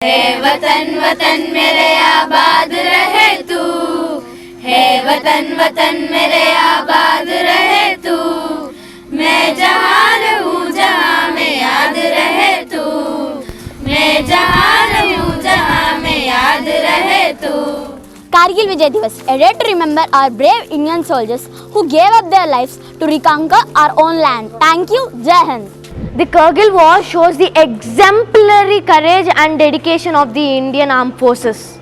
है वतन वतन मेरे आबाद रहे तू, है वतन वतन मेरे आबाद रहे तू, मैं जहाँ रहूँ जहाँ में याद रहे तू, मैं जहाँ रहूँ जहाँ में याद रहे तू. Kargil Vijay Divas, a day to remember our brave Indian soldiers who gave up their lives to reconquer our own land. Thank you. Jai Hind. The Kargil War shows the exemplary courage and dedication of the Indian Armed Forces.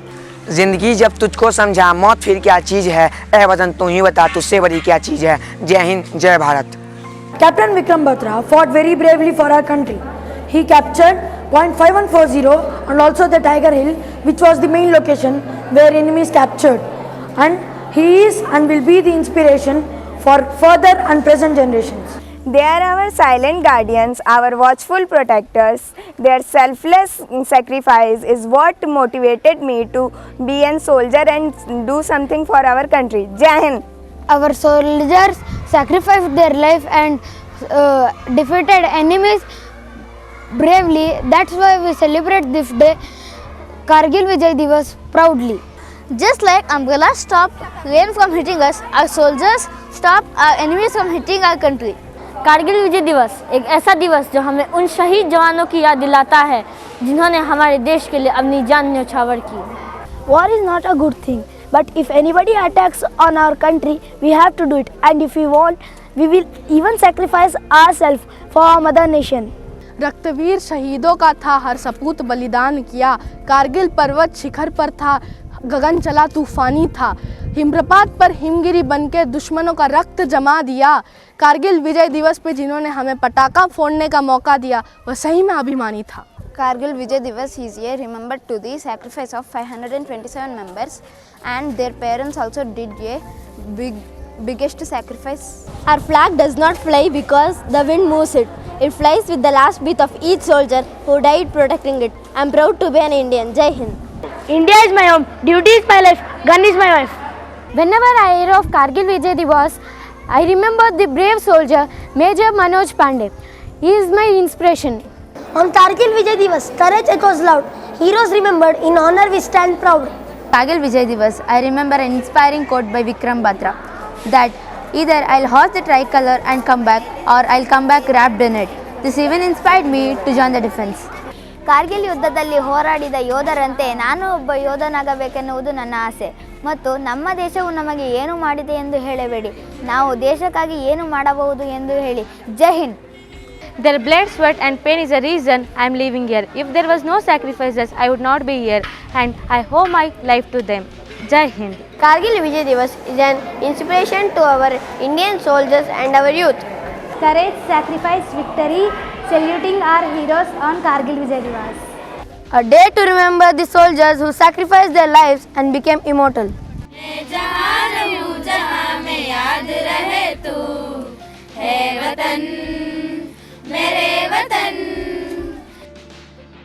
जिंदगी जब तुझको समझा मौत फिर क्या चीज़ है, ए वतन तू ही बता तुझसे बड़ी क्या चीज़ है. जय हिंद, जय Bharat. Captain Vikram Batra fought very bravely for our country. He captured Point 5140 and also the Tiger Hill, which was the main location where enemies captured. And he is and will be the inspiration for further and present generations. They are our silent guardians, our watchful protectors. Their selfless sacrifice is what motivated me to be a soldier and do something for our country. Jai Hind. Our soldiers sacrificed their life and defeated enemies bravely. That's why we celebrate this day, Kargil Vijay Divas, proudly. Just like umbrellas stop rain from hitting us, our soldiers stop our enemies from hitting our country. Kargil विजय दिवस एक ऐसा दिवस जो हमें उन शहीद जवानों की याद दिलाता है जिन्होंने हमारे देश के लिए अपनी जान न्यौछावर की. War is not a good thing, but if anybody attacks on our country, we have to do it. And if we want, we will even sacrifice ourselves for our mother nation. Raktveer शहीदों का था हर सपूत बलिदान किया, कारगिल पर्वत शिखर पर था, गगन चला तूफानी था, हिमप्रपात पर हिमगिरी बनके दुश्मनों का रक्त जमा दिया. कारगिल विजय दिवस पे जिन्होंने हमें पटाखा फोड़ने का मौका दिया वह सही में अभिमानी था. Kargil Vijay Divas is here remembered to the sacrifice of 527 members and their parents also did a biggest sacrifice. Our flag does not fly because the wind moves it. It flies with the last breath of each soldier who died protecting it. I am proud to be an Indian. Jai Hind. India is my home, duty is my life, gun is my wife. Whenever I hear of Kargil Vijay Divas, I remember the brave soldier Major Manoj Pandey. He is my inspiration. On Kargil Vijay Divas, courage echoes loud, heroes remembered, in honor we stand proud. Kargil Vijay Divas, I remember an inspiring quote by Vikram Batra that either I'll hoist the tricolor and come back or I'll come back wrapped in it. This even inspired me to join the defense. Kargil ಯುದ್ಧದಲ್ಲಿ ಹೋರಾಡಿದ ಯೋಧರಂತೆ ನಾನು ಒಬ್ಬ ಯೋಧನಾಗಬೇಕೆನ್ನುವುದು ನನ್ನ ಆಸೆ ಮತ್ತು ನಮ್ಮ ದೇಶವು ನಮಗೆ ಏನು ಮಾಡಿದೆ ಎಂದು ಹೇಳಬೇಡಿ, ನಾವು ದೇಶಕ್ಕಾಗಿ ಏನು ಮಾಡಬಹುದು ಎಂದು ಹೇಳಿ. ಜೈ Hind. Their blood, sweat and pain is the reason I am living here. If there was no sacrifices, I would not be here and I owe my life to them. Jai Hind. Kargil Vijay Divas is an inspiration to our Indian soldiers and our youth. Courage, sacrifice, victory, saluting our heroes on Kargil Vijay Divas. A day to remember the soldiers who sacrificed their lives and became immortal. मैं जहाँ रहूँ जहाँ में याद रहे तू, है वतन मेरे वतन.